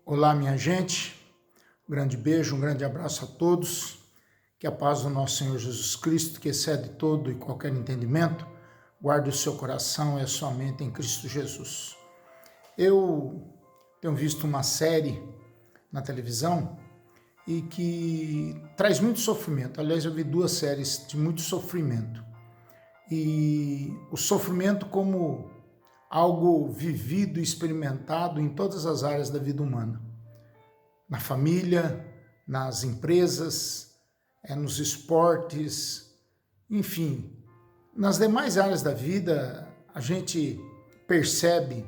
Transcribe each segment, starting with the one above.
Olá, minha gente, um grande beijo, um grande abraço a todos, que a paz do nosso Senhor Jesus Cristo, que excede todo e qualquer entendimento, guarde o seu coração e a sua mente em Cristo Jesus. Eu tenho visto uma série na televisão e que traz muito sofrimento. Aliás, eu vi duas séries de muito sofrimento. E o sofrimento como algo vivido e experimentado em todas as áreas da vida humana. Na família, nas empresas, nos esportes, enfim. Nas demais áreas da vida, a gente percebe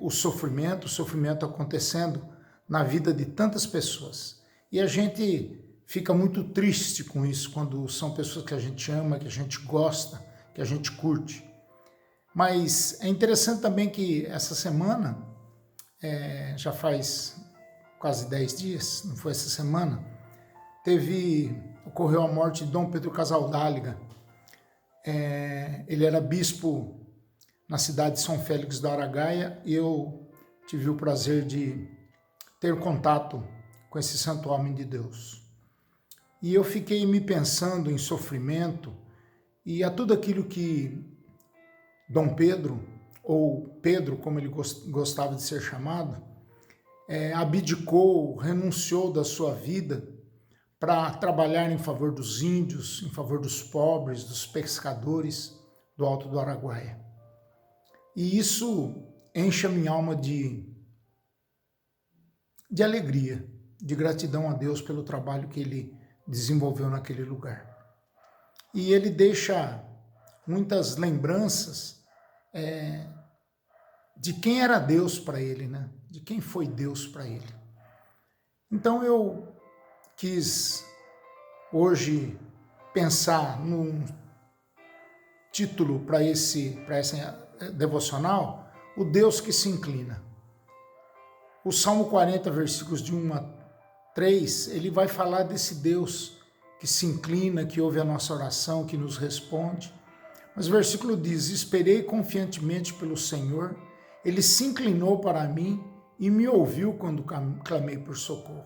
o sofrimento acontecendo na vida de tantas pessoas. E a gente fica muito triste com isso, quando são pessoas que a gente ama, que a gente gosta, que a gente curte. Mas é interessante também que essa semana, já faz quase 10 dias, não foi essa semana, ocorreu a morte de Dom Pedro Casaldáliga. Ele era bispo na cidade de São Félix do Aragaia e eu tive o prazer de ter contato com esse santo homem de Deus. E eu fiquei me pensando em sofrimento e a tudo aquilo que Dom Pedro, ou Pedro, como ele gostava de ser chamado, abdicou, renunciou da sua vida para trabalhar em favor dos índios, em favor dos pobres, dos pescadores do Alto do Araguaia. E isso enche a minha alma de alegria, de gratidão a Deus pelo trabalho que ele desenvolveu naquele lugar. E ele deixa muitas lembranças de quem era Deus para ele, né? De quem foi Deus para ele. Então eu quis hoje pensar num título para essa devocional, o Deus que se inclina. O Salmo 40, versículos de 1 a 3, ele vai falar desse Deus que se inclina, que ouve a nossa oração, que nos responde. Mas o versículo diz: esperei confiantemente pelo Senhor, ele se inclinou para mim e me ouviu quando clamei por socorro.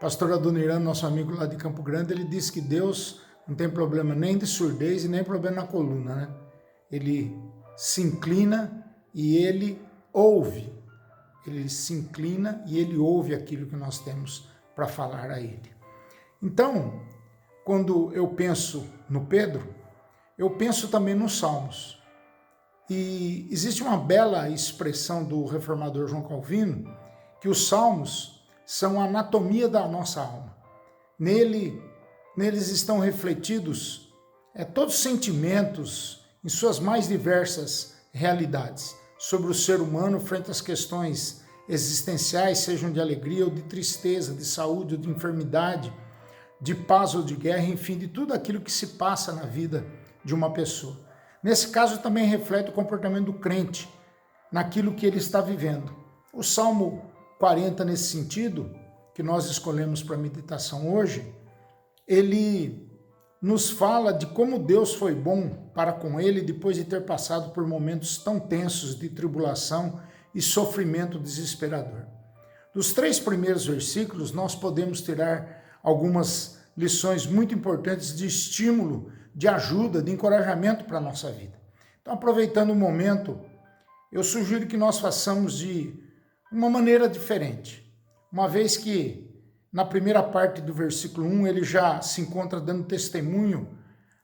Pastor Adoniran, nosso amigo lá de Campo Grande, ele disse que Deus não tem problema nem de surdez e nem problema na coluna, né? Ele se inclina e ele ouve. Ele se inclina e ele ouve aquilo que nós temos para falar a ele. Então, quando eu penso no Pedro, eu penso também nos Salmos. E existe uma bela expressão do reformador João Calvino, que os Salmos são a anatomia da nossa alma. Neles estão refletidos todos os sentimentos em suas mais diversas realidades sobre o ser humano frente às questões existenciais, sejam de alegria ou de tristeza, de saúde ou de enfermidade, de paz ou de guerra, enfim, de tudo aquilo que se passa na vida de uma pessoa. Nesse caso também reflete o comportamento do crente naquilo que ele está vivendo. O Salmo 40, nesse sentido, que nós escolhemos para a meditação hoje, ele nos fala de como Deus foi bom para com ele depois de ter passado por momentos tão tensos de tribulação e sofrimento desesperador. Dos 3 primeiros versículos, nós podemos tirar algumas lições muito importantes de estímulo, de ajuda, de encorajamento para a nossa vida. Então, aproveitando o momento, eu sugiro que nós façamos de uma maneira diferente. Uma vez que na primeira parte do versículo 1 ele já se encontra dando testemunho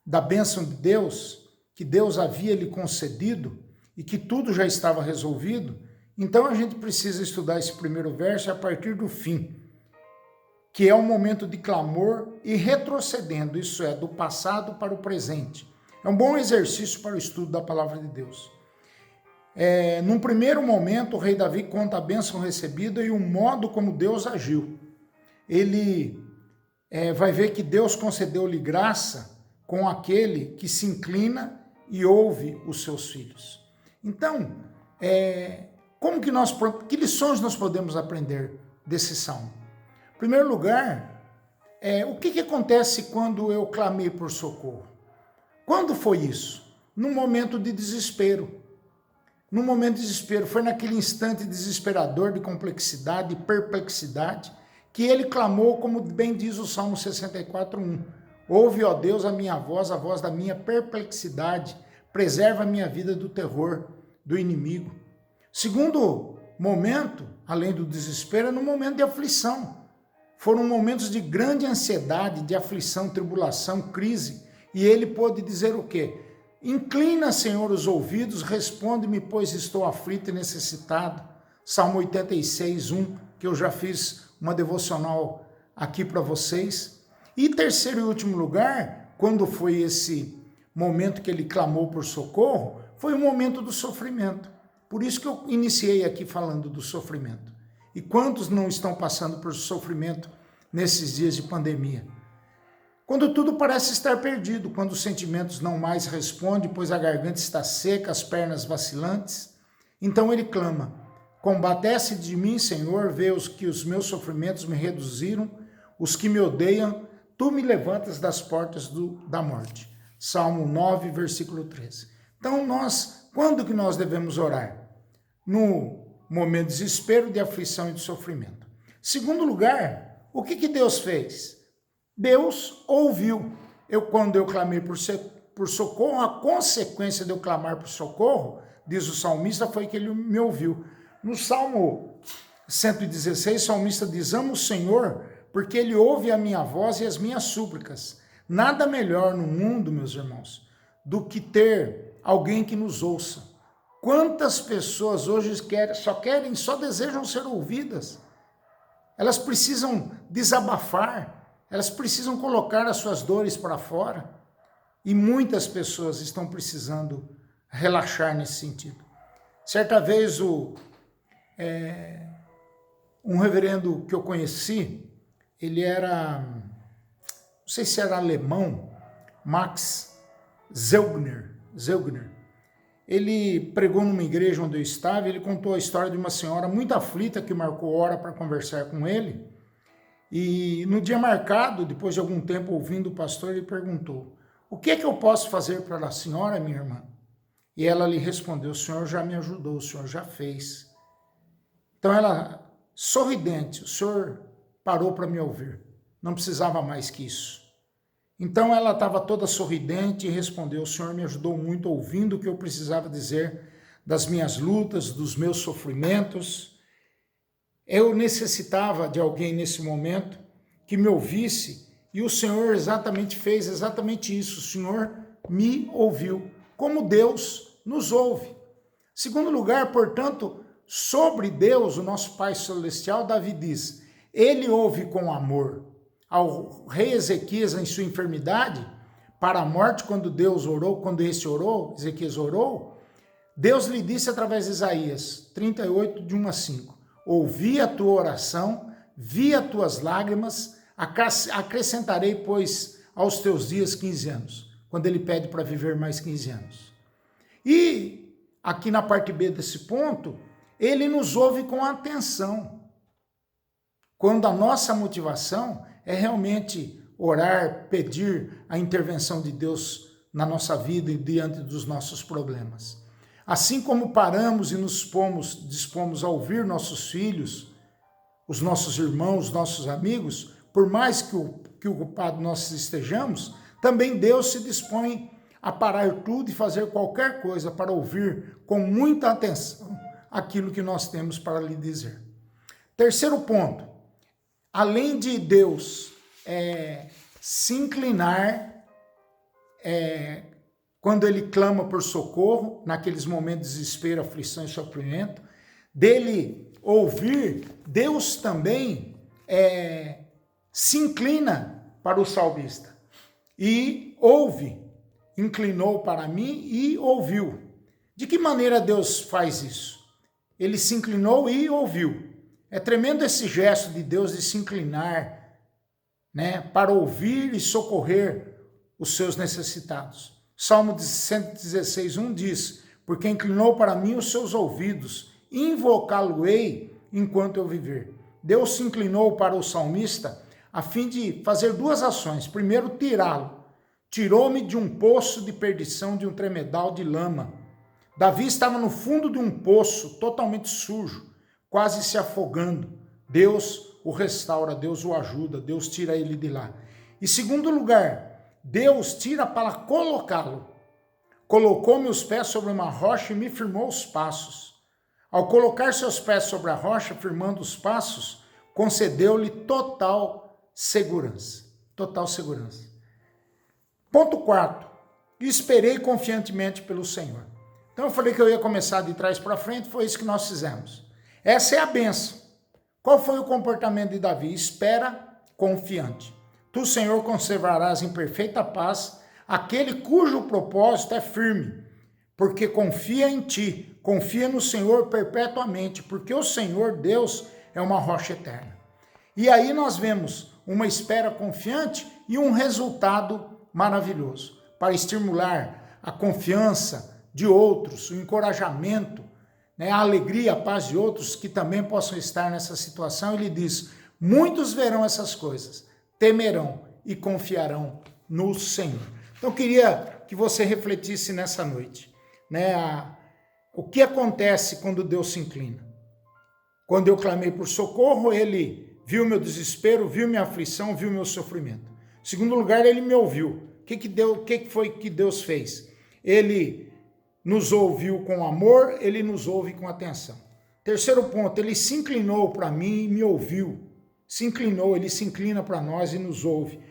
da bênção de Deus, que Deus havia lhe concedido e que tudo já estava resolvido, então a gente precisa estudar esse primeiro verso a partir do fim, que é um momento de clamor e retrocedendo, isso é, do passado para o presente. É um bom exercício para o estudo da palavra de Deus. Num primeiro momento, o rei Davi conta a bênção recebida e o modo como Deus agiu. Ele vai ver que Deus concedeu-lhe graça com aquele que se inclina e ouve os seus filhos. Então, que lições nós podemos aprender desse salmo? Em primeiro lugar, o que acontece quando eu clamei por socorro? Quando foi isso? Num momento de desespero. no momento de desespero, foi naquele instante desesperador de complexidade e perplexidade que ele clamou, como bem diz o Salmo 64:1. Ouve, ó Deus, a minha voz, a voz da minha perplexidade, preserva a minha vida do terror do inimigo. Segundo momento, além do desespero, é no momento de aflição. Foram momentos de grande ansiedade, de aflição, tribulação, crise, e ele pôde dizer o quê? Inclina, Senhor, os ouvidos, responde-me, pois estou aflito e necessitado. Salmo 86:1, que eu já fiz uma devocional aqui para vocês. E terceiro e último lugar, quando foi esse momento que ele clamou por socorro, foi o momento do sofrimento. Por isso que eu iniciei aqui falando do sofrimento. E quantos não estão passando por sofrimento nesses dias de pandemia? Quando tudo parece estar perdido, quando os sentimentos não mais respondem, pois a garganta está seca, as pernas vacilantes, então ele clama: combatece de mim, Senhor, vê que os meus sofrimentos me reduziram, os que me odeiam, tu me levantas das portas da morte. Salmo 9, versículo 13. Então quando que nós devemos orar? No momento de desespero, de aflição e de sofrimento. Segundo lugar, o que Deus fez? Deus ouviu. Quando eu clamei por socorro, a consequência de eu clamar por socorro, diz o salmista, foi que ele me ouviu. No Salmo 116, o salmista diz: amo o Senhor, porque ele ouve a minha voz e as minhas súplicas. Nada melhor no mundo, meus irmãos, do que ter alguém que nos ouça. Quantas pessoas hoje só desejam ser ouvidas? Elas precisam desabafar, elas precisam colocar as suas dores para fora. E muitas pessoas estão precisando relaxar nesse sentido. Certa vez, um reverendo que eu conheci, ele era, não sei se era alemão, Max Zeugner. Ele pregou numa igreja onde eu estava, ele contou a história de uma senhora muito aflita que marcou hora para conversar com ele. E no dia marcado, depois de algum tempo ouvindo o pastor, ele perguntou: o que é que eu posso fazer para a senhora, minha irmã? E ela lhe respondeu: o senhor já me ajudou, o senhor já fez. Então ela, sorridente: o senhor parou para me ouvir, não precisava mais que isso. Então ela estava toda sorridente e respondeu: o senhor me ajudou muito ouvindo o que eu precisava dizer das minhas lutas, dos meus sofrimentos. Eu necessitava de alguém nesse momento que me ouvisse, e o Senhor fez exatamente isso. O Senhor me ouviu, como Deus nos ouve. Segundo lugar, portanto, sobre Deus, o nosso Pai Celestial, Davi diz: ele ouve com amor. Ao rei Ezequias, em sua enfermidade, para a morte, quando Ezequias orou, Deus lhe disse através de Isaías 38, de 1 a 5, ouvi a tua oração, vi as tuas lágrimas, acrescentarei, pois, aos teus dias 15 anos, quando ele pede para viver mais 15 anos. E, aqui na parte B desse ponto, ele nos ouve com atenção. Quando a nossa motivação é realmente orar, pedir a intervenção de Deus na nossa vida e diante dos nossos problemas. Assim como paramos e nos dispomos a ouvir nossos filhos, os nossos irmãos, nossos amigos, por mais que ocupado nós estejamos, também Deus se dispõe a parar tudo e fazer qualquer coisa para ouvir com muita atenção aquilo que nós temos para lhe dizer. Terceiro ponto, além de Deus se inclinar quando ele clama por socorro, naqueles momentos de desespero, aflição e sofrimento, dele ouvir, Deus também se inclina para o salmista e ouve, inclinou para mim e ouviu. De que maneira Deus faz isso? Ele se inclinou e ouviu. É tremendo esse gesto de Deus de se inclinar, para ouvir e socorrer os seus necessitados. Salmo 116:1 diz: porque inclinou para mim os seus ouvidos, invocá-lo-ei enquanto eu viver. Deus se inclinou para o salmista a fim de fazer duas ações. Primeiro, tirá-lo. Tirou-me de um poço de perdição, de um tremedal de lama. Davi estava no fundo de um poço totalmente sujo, quase se afogando. Deus o restaura, Deus o ajuda, Deus tira ele de lá. Em segundo lugar, Deus tira para colocá-lo. Colocou meus pés sobre uma rocha e me firmou os passos. Ao colocar seus pés sobre a rocha, firmando os passos, concedeu-lhe total segurança. Total segurança. Ponto 4. Esperei confiantemente pelo Senhor. Então eu falei que eu ia começar de trás para frente, foi isso que nós fizemos. Essa é a bênção. Qual foi o comportamento de Davi? Espera confiante. Tu, Senhor, conservarás em perfeita paz aquele cujo propósito é firme, porque confia em ti, confia no Senhor perpetuamente, porque o Senhor Deus é uma rocha eterna. E aí nós vemos uma espera confiante e um resultado maravilhoso, para estimular a confiança de outros, o encorajamento, a alegria, a paz de outros que também possam estar nessa situação. Ele diz, muitos verão essas coisas, temerão e confiarão no Senhor. Então eu queria que você refletisse nessa noite, o que acontece quando Deus se inclina? Quando eu clamei por socorro, ele viu meu desespero, viu minha aflição, viu meu sofrimento. Em segundo lugar, ele me ouviu. O que foi que Deus fez? Ele nos ouviu com amor, ele nos ouve com atenção. Terceiro ponto, ele se inclinou para mim e me ouviu. Se inclinou, ele se inclina para nós e nos ouve.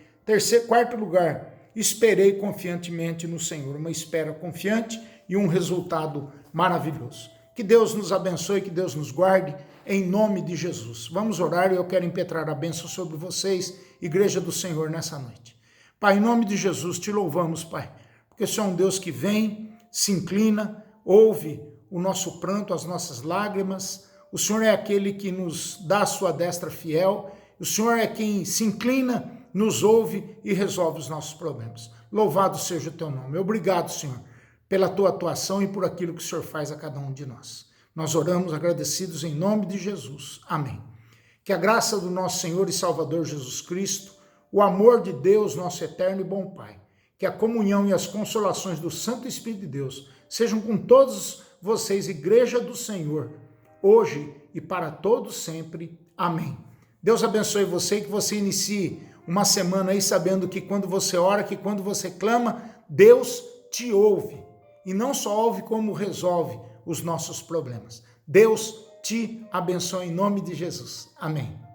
Quarto lugar, esperei confiantemente no Senhor. Uma espera confiante e um resultado maravilhoso. Que Deus nos abençoe, que Deus nos guarde, em nome de Jesus. Vamos orar e eu quero impetrar a bênção sobre vocês, Igreja do Senhor, nessa noite. Pai, em nome de Jesus, te louvamos, Pai, porque o Senhor é um Deus que vem, se inclina, ouve o nosso pranto, as nossas lágrimas. O Senhor é aquele que nos dá a sua destra fiel. O Senhor é quem se inclina, nos ouve e resolve os nossos problemas. Louvado seja o teu nome. Obrigado, Senhor, pela tua atuação e por aquilo que o Senhor faz a cada um de nós. Nós oramos agradecidos em nome de Jesus. Amém. Que a graça do nosso Senhor e Salvador Jesus Cristo, o amor de Deus, nosso eterno e bom Pai, que a comunhão e as consolações do Santo Espírito de Deus sejam com todos vocês, Igreja do Senhor, hoje e para todos sempre. Amém. Deus abençoe você e que você inicie uma semana aí sabendo que quando você ora, que quando você clama, Deus te ouve. E não só ouve, como resolve os nossos problemas. Deus te abençoe em nome de Jesus. Amém.